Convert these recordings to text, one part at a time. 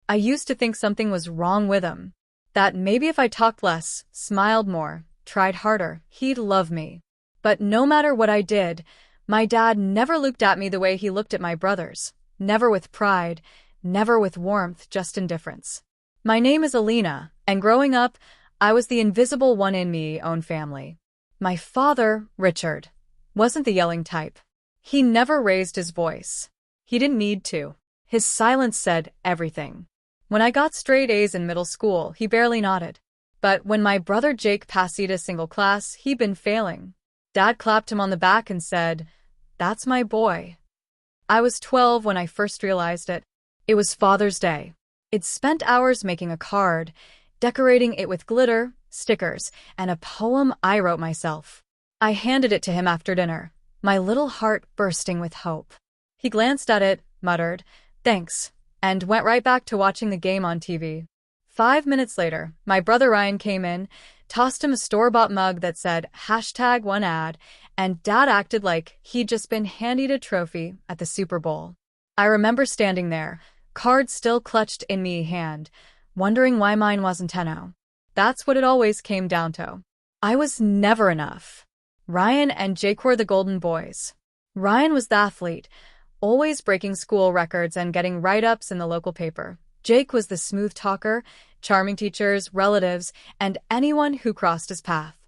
I used to think something was wrong with him. That maybe if I talked less, smiled more, tried harder, he'd love me. But no matter what I did, my dad never looked at me the way he looked at my brothers. Never with pride, never with warmth, just indifference. My name is Alina, and growing up, I was the invisible one in my own family. My father, Richard, wasn't the yelling type. He never raised his voice. He didn't need to. His silence said everything. When I got straight A's in middle school, he barely nodded. But when my brother Jake passed a single class, he'd been failing. Dad clapped him on the back and said, "That's my boy." I was 12 when I first realized it. It was Father's Day. I'd spent hours making a card, decorating it with glitter, stickers, and a poem I wrote myself. I handed it to him after dinner, my little heart bursting with hope. He glanced at it, muttered, "Thanks," and went right back to watching the game on TV. 5 minutes later, my brother Ryan came in, tossed him a store-bought mug that said #1ad, and Dad acted like he'd just been handed a trophy at the Super Bowl. I remember standing there, card still clutched in me hand, wondering why mine wasn't 10-0. That's what it always came down to. I was never enough. Ryan and Jake were the golden boys. Ryan was the athlete, always breaking school records and getting write-ups in the local paper. Jake was the smooth talker, charming teachers, relatives, and anyone who crossed his path.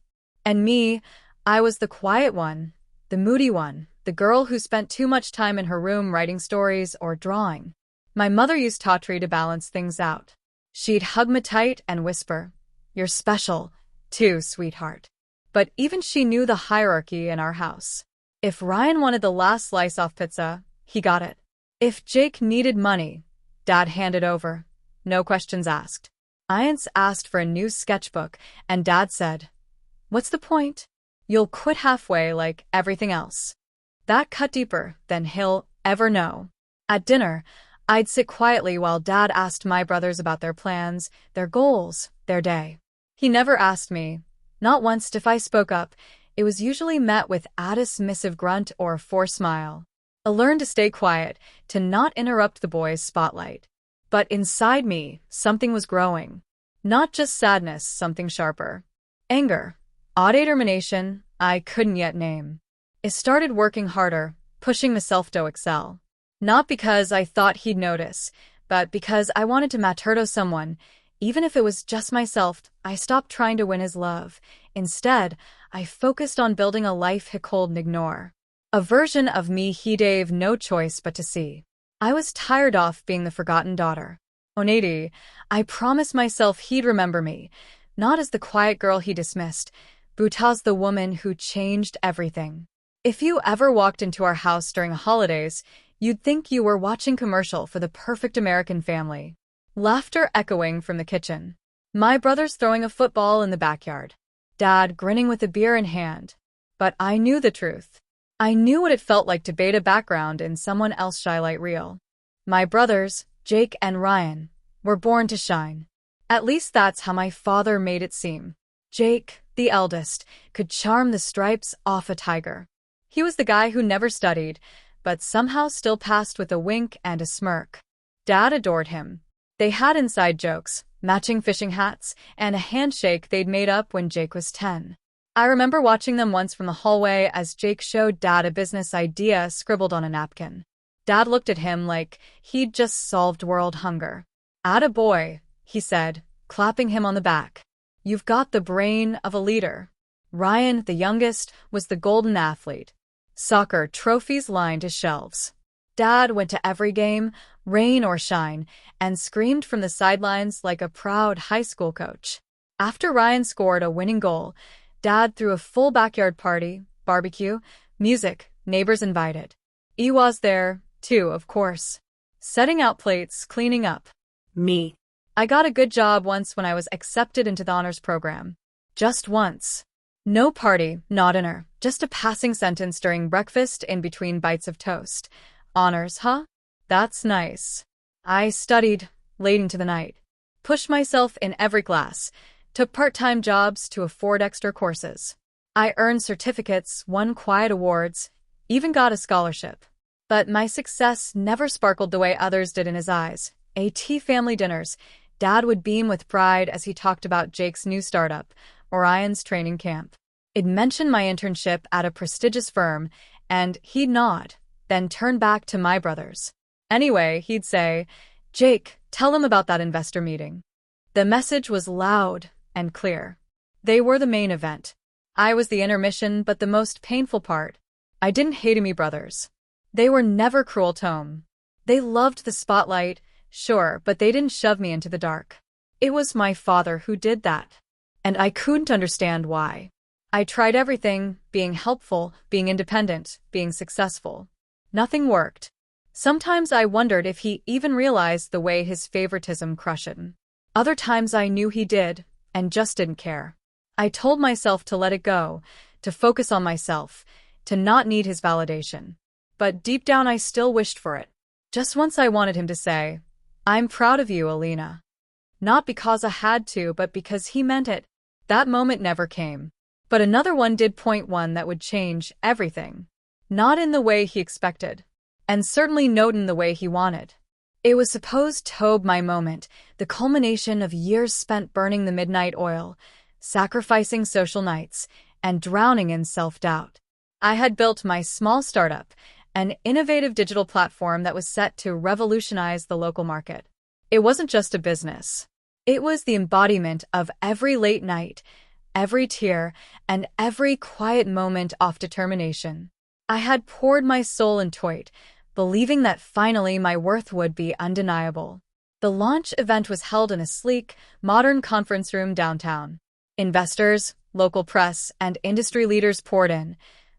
And me, I was the quiet one, the moody one, the girl who spent too much time in her room writing stories or drawing. My mother used Tawtry to balance things out. She'd hug me tight and whisper, "You're special, too, sweetheart." But even she knew the hierarchy in our house. If Ryan wanted the last slice off pizza, he got it. If Jake needed money, Dad handed over. No questions asked. Iance asked for a new sketchbook, and Dad said, "What's the point? You'll quit halfway like everything else." That cut deeper than he'll ever know. At dinner, I'd sit quietly while Dad asked my brothers about their plans, their goals, their day. He never asked me. Not once if I spoke up. It was usually met with a dismissive grunt or a forced smile. I learned to stay quiet, to not interrupt the boys' spotlight. But inside me, something was growing. Not just sadness, something sharper. Anger. Odd determination I couldn't yet name. I started working harder, pushing myself to excel. Not because I thought he'd notice, but because I wanted to matter to someone. Even if it was just myself, I stopped trying to win his love. Instead, I focused on building a life he couldn't ignore. A version of me he'd have no choice but to see. I was tired of being the forgotten daughter. Onady, I promised myself he'd remember me, not as the quiet girl he dismissed, but as the woman who changed everything. If you ever walked into our house during the holidays, you'd think you were watching commercial for the perfect American family. Laughter echoing from the kitchen. My brothers throwing a football in the backyard. Dad grinning with a beer in hand. But I knew the truth. I knew what it felt like to beta background in someone else's highlight reel. My brothers, Jake and Ryan, were born to shine. At least that's how my father made it seem. Jake, the eldest, could charm the stripes off a tiger. He was the guy who never studied, but somehow still passed with a wink and a smirk. Dad adored him. They had inside jokes, matching fishing hats, and a handshake they'd made up when Jake was 10. I remember watching them once from the hallway as Jake showed Dad a business idea scribbled on a napkin. Dad looked at him like he'd just solved world hunger. "Atta boy," he said, clapping him on the back. "You've got the brain of a leader." Ryan, the youngest, was the golden athlete. Soccer trophies lined his shelves. Dad went to every game, rain or shine, and screamed from the sidelines like a proud high school coach. After Ryan scored a winning goal, Dad threw a full backyard party, barbecue, music, neighbors invited. I was there, too, of course. Setting out plates, cleaning up. Me. I got a good job once when I was accepted into the honors program. Just once. No party, not dinner, just a passing sentence during breakfast in between bites of toast. Honors, huh? That's nice. I studied late into the night. Pushed myself in every class. Took part-time jobs to afford extra courses. I earned certificates, won quiet awards, even got a scholarship. But my success never sparkled the way others did in his eyes. AT family dinners, Dad would beam with pride as he talked about Jake's new startup, Orion's training camp. He'd mention my internship at a prestigious firm, and he'd nod, then turn back to my brothers. Anyway, he'd say, "Jake, tell them about that investor meeting." The message was loud and clear. They were the main event. I was the intermission, but the most painful part. I didn't hate me brothers. They were never cruel to him. They loved the spotlight, sure, but they didn't shove me into the dark. It was my father who did that. And I couldn't understand why. I tried everything, being helpful, being independent, being successful. Nothing worked. Sometimes I wondered if he even realized the way his favoritism crushed him. Other times I knew he did, and just didn't care. I told myself to let it go, to focus on myself, to not need his validation. But deep down I still wished for it. Just once I wanted him to say, "I'm proud of you, Alina." Not because I had to, but because he meant it. That moment never came. But another one did, point one that would change everything. Not in the way he expected, and certainly not in the way he wanted. It was supposed to be my moment, the culmination of years spent burning the midnight oil, sacrificing social nights, and drowning in self-doubt. I had built my small startup, an innovative digital platform that was set to revolutionize the local market. It wasn't just a business. It was the embodiment of every late night, every tear, and every quiet moment of determination. I had poured my soul into it, believing that finally my worth would be undeniable. The launch event was held in a sleek, modern conference room downtown. Investors, local press, and industry leaders poured in,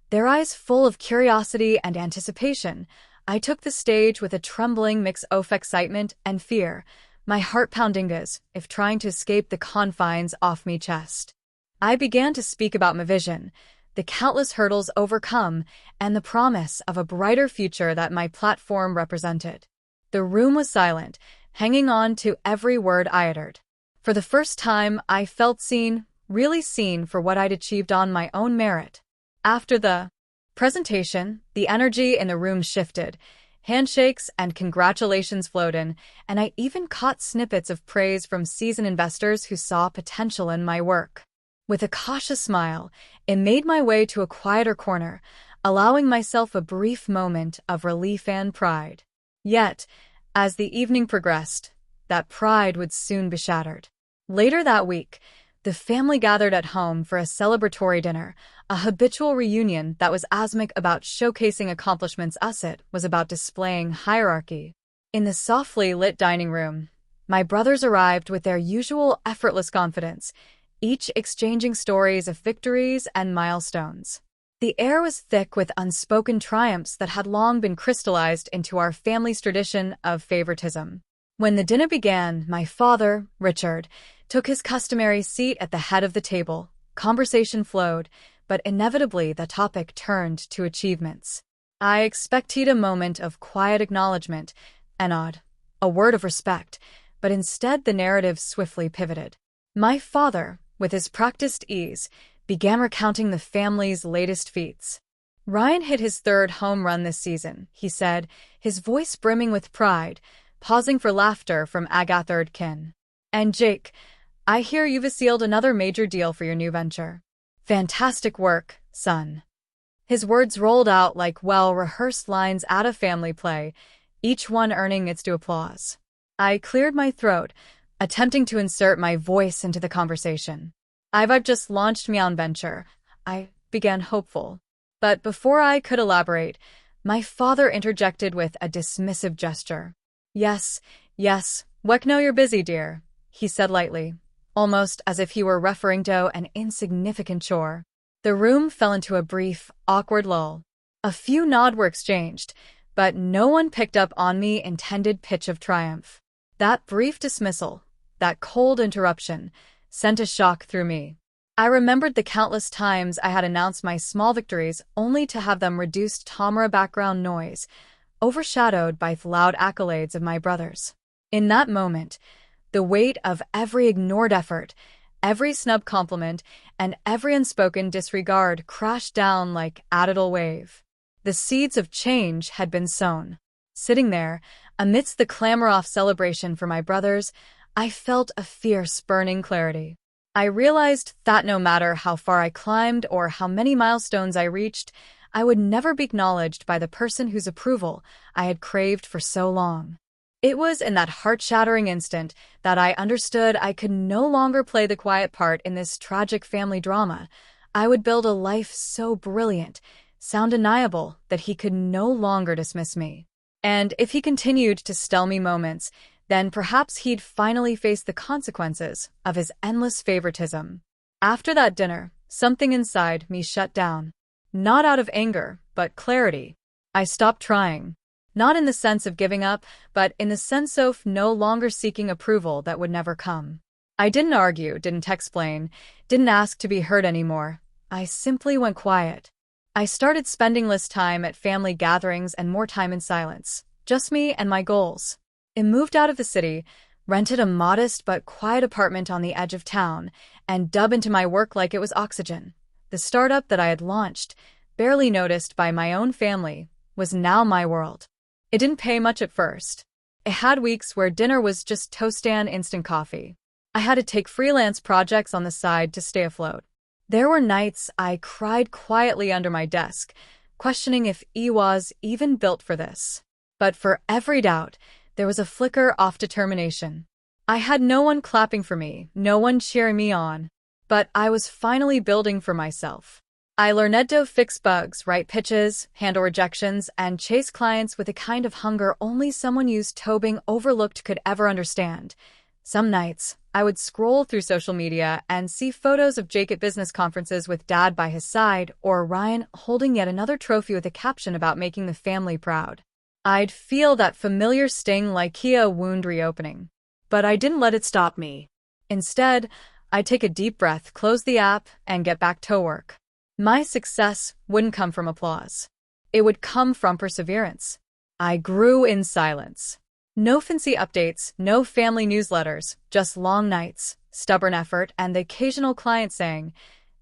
their eyes full of curiosity and anticipation. I took the stage with a trembling mix of excitement and fear, my heart pounding as if trying to escape the confines of my chest. I began to speak about my vision, the countless hurdles overcome, and the promise of a brighter future that my platform represented. The room was silent, hanging on to every word I uttered. For the first time, I felt seen, really seen for what I'd achieved on my own merit. After the presentation, the energy in the room shifted. Handshakes and congratulations flowed in, and I even caught snippets of praise from seasoned investors who saw potential in my work. With a cautious smile, it made my way to a quieter corner, allowing myself a brief moment of relief and pride. Yet, as the evening progressed, that pride would soon be shattered. Later that week, the family gathered at home for a celebratory dinner, a habitual reunion that was asmic about showcasing accomplishments as it was about displaying hierarchy. In the softly lit dining room, my brothers arrived with their usual effortless confidence, each exchanging stories of victories and milestones. The air was thick with unspoken triumphs that had long been crystallized into our family's tradition of favoritism. When the dinner began, my father, Richard, took his customary seat at the head of the table. Conversation flowed, but inevitably the topic turned to achievements. I expected a moment of quiet acknowledgement, a nod, a word of respect, but instead the narrative swiftly pivoted. My father, with his practiced ease, began recounting the family's latest feats. "Ryan hit his third home run this season," he said, his voice brimming with pride, pausing for laughter from Agathard kin. "And Jake, I hear you've sealed another major deal for your new venture. Fantastic work, son." His words rolled out like well-rehearsed lines at a family play, each one earning its due applause. I cleared my throat, attempting to insert my voice into the conversation. "I've just launched my own venture," I began hopeful. But before I could elaborate, my father interjected with a dismissive gesture. Yes, we know you're busy, dear," he said lightly, almost as if he were referring to an insignificant chore. The room fell into a brief, awkward lull. A few nods were exchanged, but no one picked up on me intended pitch of triumph. That brief dismissal, that cold interruption, sent a shock through me. I remembered the countless times I had announced my small victories only to have them reduced to background noise, overshadowed by the loud accolades of my brothers. In that moment, the weight of every ignored effort, every snub compliment, and every unspoken disregard crashed down like a tidal wave. The seeds of change had been sown. Sitting there, Amidst the clamor-off celebration for my brothers, I felt a fierce, burning clarity. I realized that no matter how far I climbed or how many milestones I reached, I would never be acknowledged by the person whose approval I had craved for so long. It was in that heart-shattering instant that I understood I could no longer play the quiet part in this tragic family drama. I would build a life so brilliant, so undeniable, that he could no longer dismiss me. And if he continued to stell me moments, then perhaps he'd finally face the consequences of his endless favoritism. After that dinner, something inside me shut down. Not out of anger, but clarity. I stopped trying. Not in the sense of giving up, but in the sense of no longer seeking approval that would never come. I didn't argue, didn't explain, didn't ask to be heard anymore. I simply went quiet. I started spending less time at family gatherings and more time in silence. Just me and my goals. I moved out of the city, rented a modest but quiet apartment on the edge of town, and dug into my work like it was oxygen. The startup that I had launched, barely noticed by my own family, was now my world. It didn't pay much at first. I had weeks where dinner was just toast and instant coffee. I had to take freelance projects on the side to stay afloat. There were nights I cried quietly under my desk, questioning if I was even built for this. But for every doubt, there was a flicker of determination. I had no one clapping for me, no one cheering me on, but I was finally building for myself. I learned to fix bugs, write pitches, handle rejections, and chase clients with a kind of hunger only someone used to being overlooked could ever understand. Some nights, I would scroll through social media and see photos of Jake at business conferences with Dad by his side, or Ryan holding yet another trophy with a caption about making the family proud. I'd feel that familiar sting like a wound reopening. But I didn't let it stop me. Instead, I'd take a deep breath, close the app, and get back to work. My success wouldn't come from applause. It would come from perseverance. I grew in silence. No fancy updates, no family newsletters, just long nights, stubborn effort, and the occasional client saying,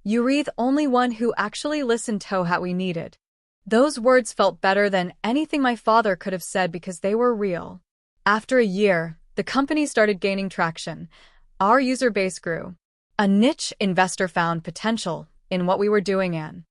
"You are the only one who actually listened to what we needed." Those words felt better than anything my father could have said because they were real. After a year, the company started gaining traction. Our user base grew. A niche investor found potential in what we were doing and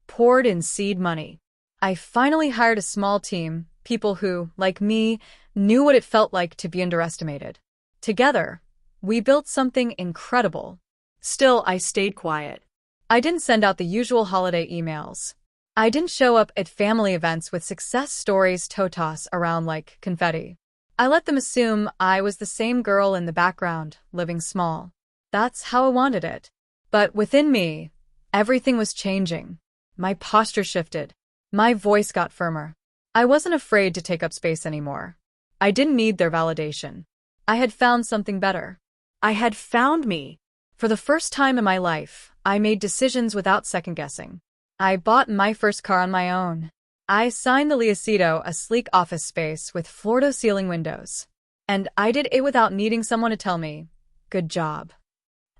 poured in seed money. I finally hired a small team, people who, like me, knew what it felt like to be underestimated. Together, we built something incredible. Still, I stayed quiet. I didn't send out the usual holiday emails. I didn't show up at family events with success stories to toss around like confetti. I let them assume I was the same girl in the background, living small. That's how I wanted it. But within me, everything was changing. My posture shifted. My voice got firmer. I wasn't afraid to take up space anymore. I didn't need their validation. I had found something better. I had found me. For the first time in my life, I made decisions without second-guessing. I bought my first car on my own. I signed the Leasito, a sleek office space with floor-to-ceiling windows. And I did it without needing someone to tell me, "Good job."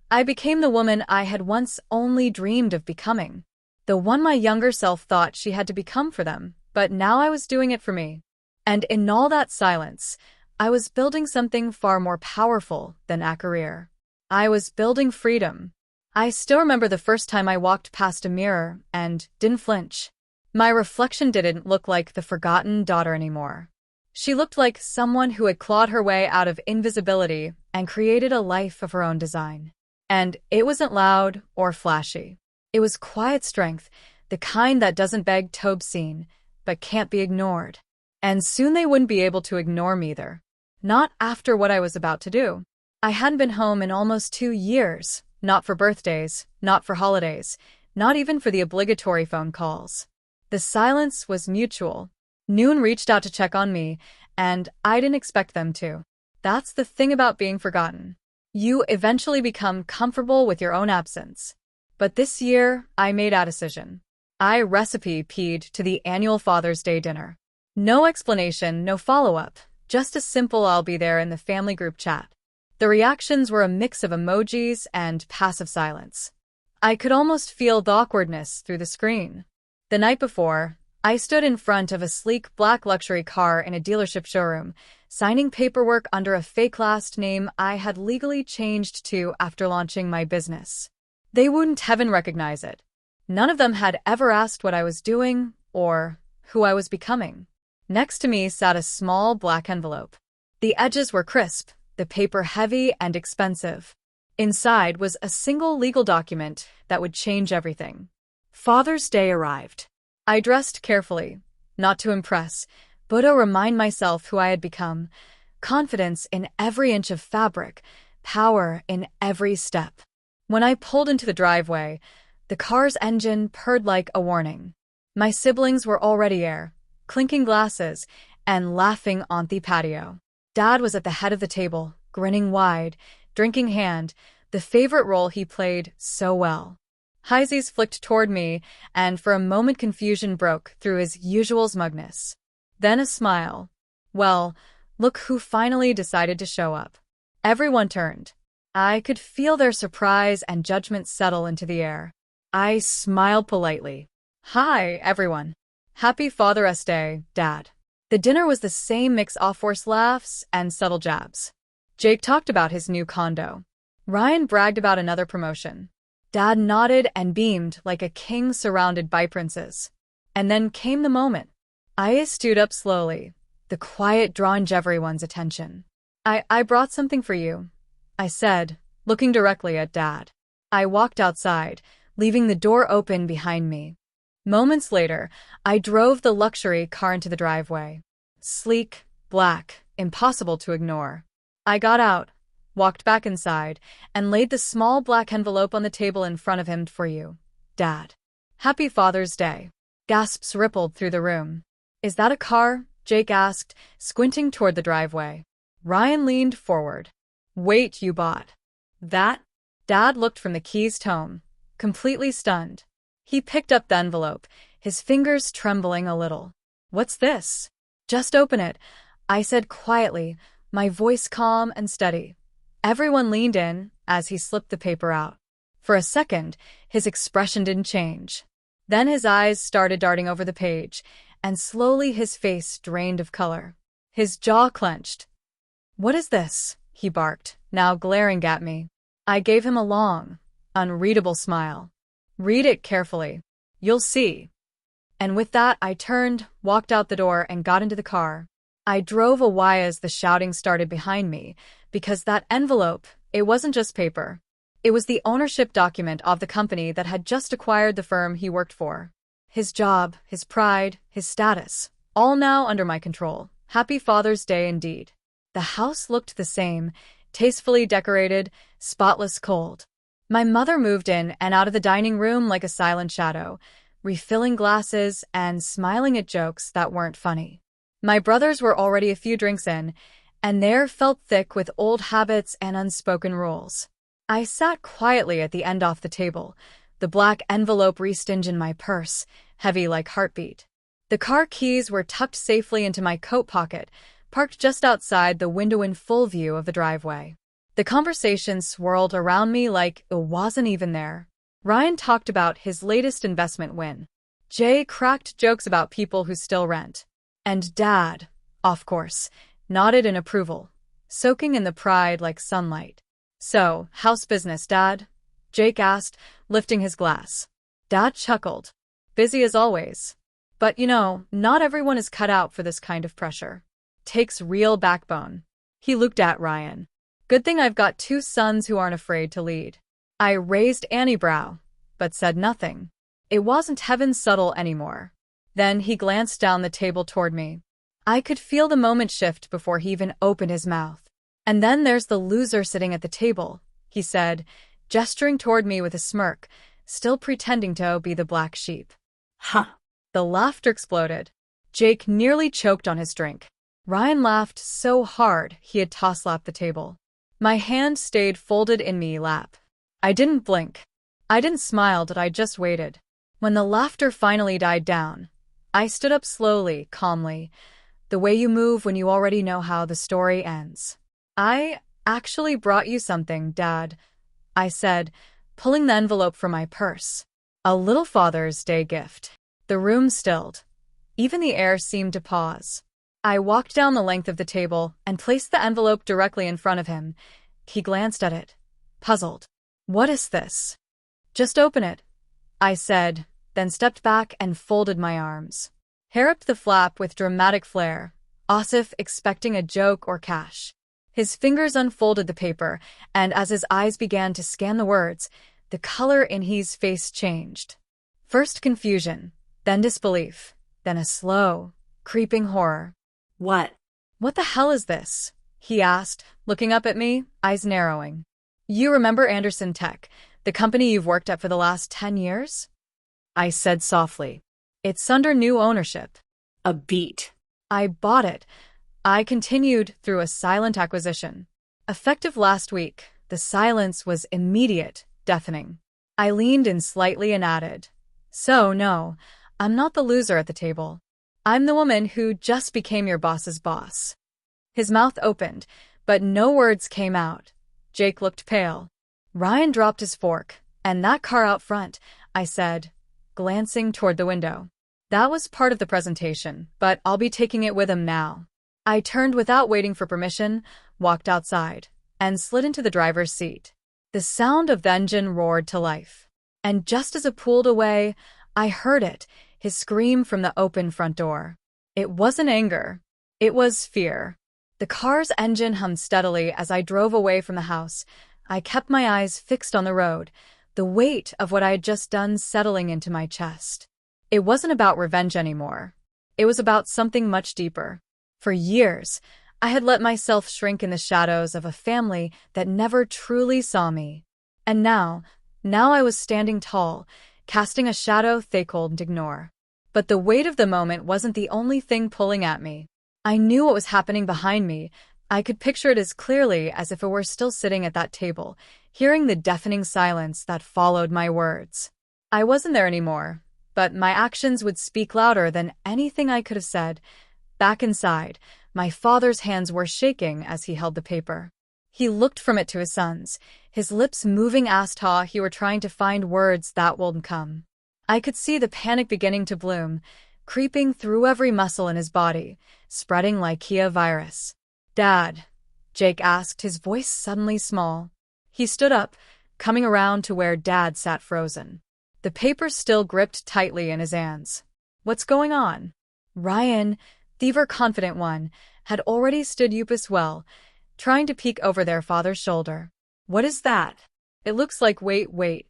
I became the woman I had once only dreamed of becoming. The one my younger self thought she had to become for them, but now I was doing it for me. And in all that silence, I was building something far more powerful than a career. I was building freedom. I still remember the first time I walked past a mirror and didn't flinch. My reflection didn't look like the forgotten daughter anymore. She looked like someone who had clawed her way out of invisibility and created a life of her own design. And it wasn't loud or flashy. It was quiet strength, the kind that doesn't beg to be seen, but can't be ignored. And soon they wouldn't be able to ignore me either. Not after what I was about to do. I hadn't been home in almost 2 years, not for birthdays, not for holidays, not even for the obligatory phone calls. The silence was mutual. Noon reached out to check on me, and I didn't expect them to. That's the thing about being forgotten. You eventually become comfortable with your own absence. But this year, I made a decision. I recipe-peed to the annual Father's Day dinner. No explanation, no follow-up, just a simple "I'll be there" in the family group chat. The reactions were a mix of emojis and passive silence. I could almost feel the awkwardness through the screen. The night before, I stood in front of a sleek black luxury car in a dealership showroom, signing paperwork under a fake last name I had legally changed to after launching my business. They wouldn't heaven recognize it. None of them had ever asked what I was doing or who I was becoming. Next to me sat a small black envelope. The edges were crisp, the paper heavy and expensive. Inside was a single legal document that would change everything. Father's Day arrived. I dressed carefully, not to impress, but to remind myself who I had become. Confidence in every inch of fabric, power in every step. When I pulled into the driveway, the car's engine purred like a warning. My siblings were already there, clinking glasses and laughing on the patio. Dad was at the head of the table, grinning wide, drink in hand, the favorite role he played so well. Heises flicked toward me, and for a moment confusion broke through his usual smugness. Then a smile. Well, look who finally decided to show up. Everyone turned. I could feel their surprise and judgment settle into the air. I smiled politely. Hi, everyone. Happy Father's Day, Dad. The dinner was the same mix of forced laughs and subtle jabs. Jake talked about his new condo. Ryan bragged about another promotion. Dad nodded and beamed like a king surrounded by princes. And then came the moment. I stood up slowly, the quiet drawing everyone's attention. I brought something for you, I said, looking directly at Dad. I walked outside, leaving the door open behind me. Moments later, I drove the luxury car into the driveway. Sleek, black, impossible to ignore. I got out, walked back inside, and laid the small black envelope on the table in front of him. For you, Dad. Happy Father's Day. Gasps rippled through the room. Is that a car? Jake asked, squinting toward the driveway. Ryan leaned forward. Wait, you bought that? Dad looked from the keys to home, completely stunned. He picked up the envelope, his fingers trembling a little. What's this? Just open it, I said quietly, my voice calm and steady. Everyone leaned in as he slipped the paper out. For a second, his expression didn't change. Then his eyes started darting over the page, and slowly his face drained of color. His jaw clenched. What is this? He barked, now glaring at me. I gave him a long, unreadable smile. Read it carefully. You'll see. And with that, I turned, walked out the door, and got into the car. I drove a while as the shouting started behind me, because that envelope, it wasn't just paper. It was the ownership document of the company that had just acquired the firm he worked for. His job, his pride, his status, all now under my control. Happy Father's Day indeed. The house looked the same, tastefully decorated, spotless cold. My mother moved in and out of the dining room like a silent shadow, refilling glasses and smiling at jokes that weren't funny. My brothers were already a few drinks in, and their felt thick with old habits and unspoken rules. I sat quietly at the end of the table, the black envelope re-stinged in my purse, heavy like heartbeat. The car keys were tucked safely into my coat pocket, parked just outside the window in full view of the driveway. The conversation swirled around me like it wasn't even there. Ryan talked about his latest investment win. Jay cracked jokes about people who still rent. And Dad, of course, nodded in approval, soaking in the pride like sunlight. So, how's business, Dad? Jake asked, lifting his glass. Dad chuckled. Busy as always. But not everyone is cut out for this kind of pressure. Takes real backbone. He looked at Ryan. Good thing I've got 2 sons who aren't afraid to lead. I raised an eyebrow, but said nothing. It wasn't heaven subtle anymore. Then he glanced down the table toward me. I could feel the moment shift before he even opened his mouth. And then there's the loser sitting at the table, he said, gesturing toward me with a smirk, still pretending to be the black sheep. Huh. The laughter exploded. Jake nearly choked on his drink. Ryan laughed so hard he had toss-lapped the table. My hand stayed folded in me lap. I didn't blink. I didn't smile, I just waited. When the laughter finally died down, I stood up slowly, calmly, the way you move when you already know how the story ends. I actually brought you something, Dad, I said, pulling the envelope from my purse. A little Father's Day gift. The room stilled. Even the air seemed to pause. I walked down the length of the table and placed the envelope directly in front of him. He glanced at it, puzzled. "What is this?" "Just open it," I said, then stepped back and folded my arms. Hair up the flap with dramatic flair, Asif expecting a joke or cash. His fingers unfolded the paper, and as his eyes began to scan the words, the color in his face changed. First confusion, then disbelief, then a slow, creeping horror. What? "What the hell is this?" he asked, looking up at me, eyes narrowing. "You remember Anderson Tech, the company you've worked at for the last 10 years? I said softly. "It's under new ownership." A beat. "I bought it," I continued, "through a silent acquisition. Effective last week, the silence was immediate, deafening. I leaned in slightly and added, "So no, I'm not the loser at the table. I'm the woman who just became your boss's boss." His mouth opened, but no words came out. Jake looked pale. Ryan dropped his fork. "And that car out front," I said, glancing toward the window. "That was part of the presentation, but I'll be taking it with him now." I turned without waiting for permission, walked outside, and slid into the driver's seat. The sound of the engine roared to life. And just as it pulled away, I heard it, his scream from the open front door. It wasn't anger. It was fear. The car's engine hummed steadily as I drove away from the house. I kept my eyes fixed on the road, the weight of what I had just done settling into my chest. It wasn't about revenge anymore. It was about something much deeper. For years, I had let myself shrink in the shadows of a family that never truly saw me. And now I was standing tall, casting a shadow they couldn't ignore. But the weight of the moment wasn't the only thing pulling at me. I knew what was happening behind me. I could picture it as clearly as if it were still sitting at that table, hearing the deafening silence that followed my words. I wasn't there anymore, but my actions would speak louder than anything I could have said. Back inside, my father's hands were shaking as he held the paper. He looked from it to his son's, his lips moving as though he were trying to find words that wouldn't come. I could see the panic beginning to bloom, creeping through every muscle in his body, spreading like a virus. "Dad?" Jake asked, his voice suddenly small. He stood up, coming around to where Dad sat frozen. The paper still gripped tightly in his hands. "What's going on?" Ryan, the overconfident one, had already stood up as well, trying to peek over their father's shoulder. "What is that? It looks like wait.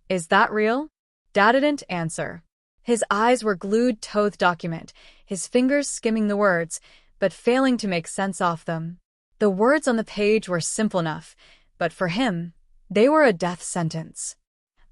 Is that real?" Dad didn't answer. His eyes were glued to the document, his fingers skimming the words, but failing to make sense of them. The words on the page were simple enough, but for him, they were a death sentence.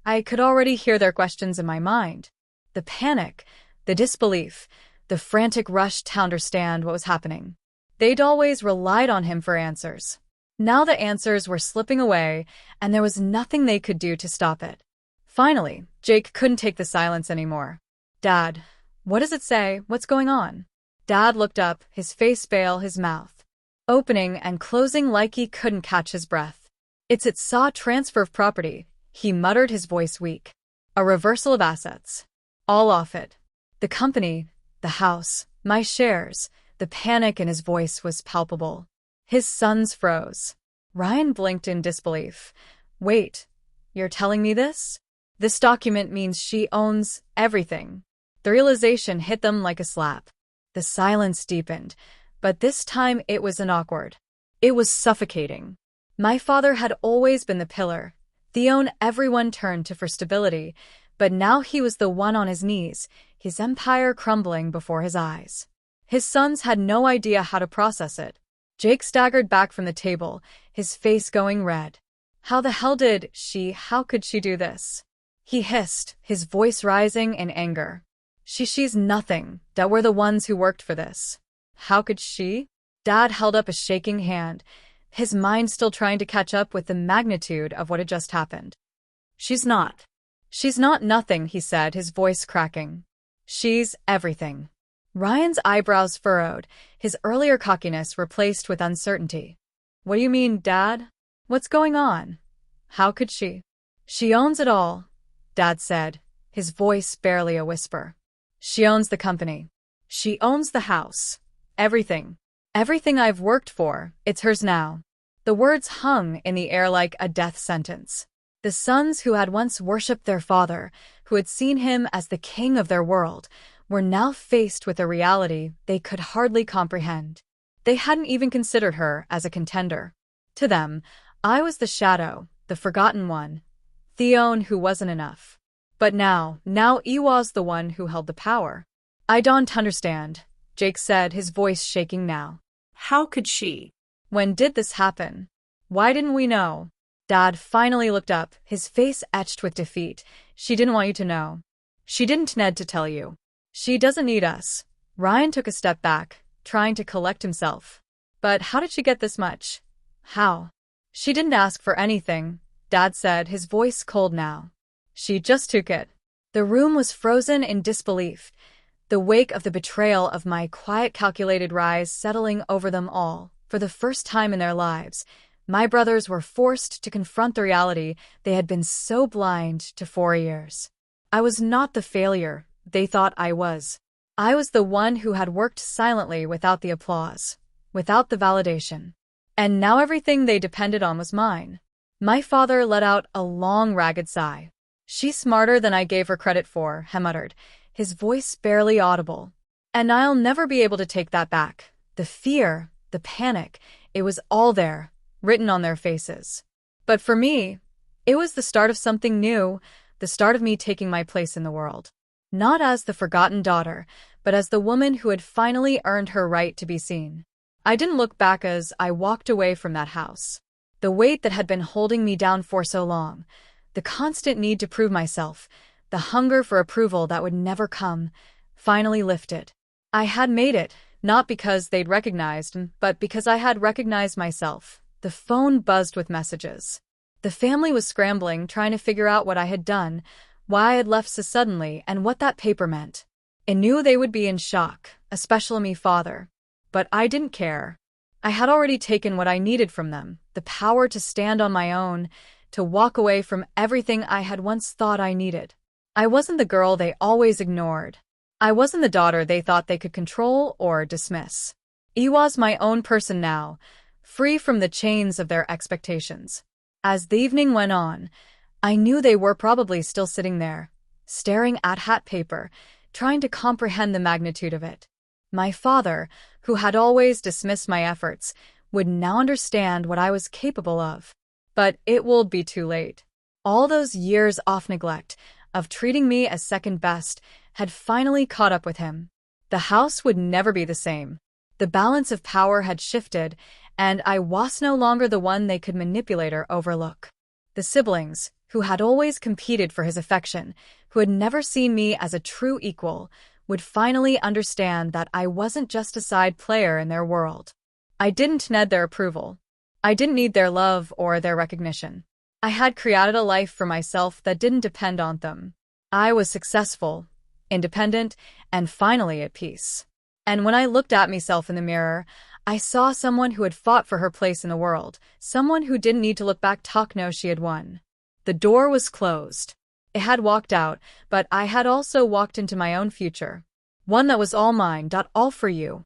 I could already hear their questions in my mind. The panic, the disbelief, the frantic rush to understand what was happening. They'd always relied on him for answers. Now the answers were slipping away, and there was nothing they could do to stop it. Finally, Jake couldn't take the silence anymore. "Dad, what does it say? What's going on?" Dad looked up, his face pale, his mouth opening and closing like he couldn't catch his breath. "It saw transfer of property," he muttered, his voice weak. "A reversal of assets. All off it. The company, the house, my shares." The panic in his voice was palpable. His sons froze. Ryan blinked in disbelief. "Wait, you're telling me this? This document means she owns everything." The realization hit them like a slap. The silence deepened, but this time it wasn't awkward. It was suffocating. My father had always been the pillar, the one everyone turned to for stability, but now he was the one on his knees, his empire crumbling before his eyes. His sons had no idea how to process it. Jake staggered back from the table, his face going red. How could she do this? He hissed, his voice rising in anger. She's nothing, that we're the ones who worked for this. How could she? Dad held up a shaking hand, his mind still trying to catch up with the magnitude of what had just happened. She's not nothing, he said, his voice cracking. She's everything. Ryan's eyebrows furrowed, his earlier cockiness replaced with uncertainty. "What do you mean, Dad? What's going on? How could she?" "She owns it all," Dad said, his voice barely a whisper. "She owns the company. She owns the house. Everything. Everything I've worked for, it's hers now. The words hung in the air like a death sentence. The sons who had once worshipped their father, who had seen him as the king of their world, were now faced with a reality they could hardly comprehend. They hadn't even considered her as a contender. To them, I was the shadow, the forgotten one, Theon who wasn't enough. But now I was the one who held the power. I don't understand, Jake said, his voice shaking now. How could she? When did this happen? Why didn't we know? Dad finally looked up, his face etched with defeat. She didn't want you to know. She didn't need to tell you. She doesn't need us. Ryan took a step back, trying to collect himself. But how did she get this much? How? She didn't ask for anything, Dad said, his voice cold now. She just took it. The room was frozen in disbelief, the wake of the betrayal of my quiet, calculated rise settling over them all. For the first time in their lives, my brothers were forced to confront the reality they had been so blind to for years. I was not the failure they thought I was. I was the one who had worked silently without the applause, without the validation. And now everything they depended on was mine. My father let out a long, ragged sigh. She's smarter than I gave her credit for, he muttered, his voice barely audible. And I'll never be able to take that back. The fear, the panic, it was all there, written on their faces. But for me, it was the start of something new, the start of me taking my place in the world. Not as the forgotten daughter, but as the woman who had finally earned her right to be seen. I didn't look back as I walked away from that house. The weight that had been holding me down for so long, the constant need to prove myself, the hunger for approval that would never come, finally lifted. I had made it, not because they'd recognized, but because I had recognized myself. The phone buzzed with messages. The family was scrambling, trying to figure out what I had done, why I had left so suddenly, and what that paper meant. I knew they would be in shock, especially me father. But I didn't care. I had already taken what I needed from them, the power to stand on my own, to walk away from everything I had once thought I needed. I wasn't the girl they always ignored. I wasn't the daughter they thought they could control or dismiss. I was my own person now, free from the chains of their expectations. As the evening went on, I knew they were probably still sitting there, staring at hat paper, trying to comprehend the magnitude of it. My father, who had always dismissed my efforts, would now understand what I was capable of. But it would be too late. All those years of neglect, of treating me as second best, had finally caught up with him. The house would never be the same. The balance of power had shifted, and I was no longer the one they could manipulate or overlook. The siblings, who had always competed for his affection, who had never seen me as a true equal, would finally understand that I wasn't just a side player in their world. I didn't need their approval. I didn't need their love or their recognition. I had created a life for myself that didn't depend on them. I was successful, independent, and finally at peace. And when I looked at myself in the mirror, I saw someone who had fought for her place in the world, someone who didn't need to look back to know she had won. The door was closed. I had walked out, but I had also walked into my own future. One that was all mine, all for you.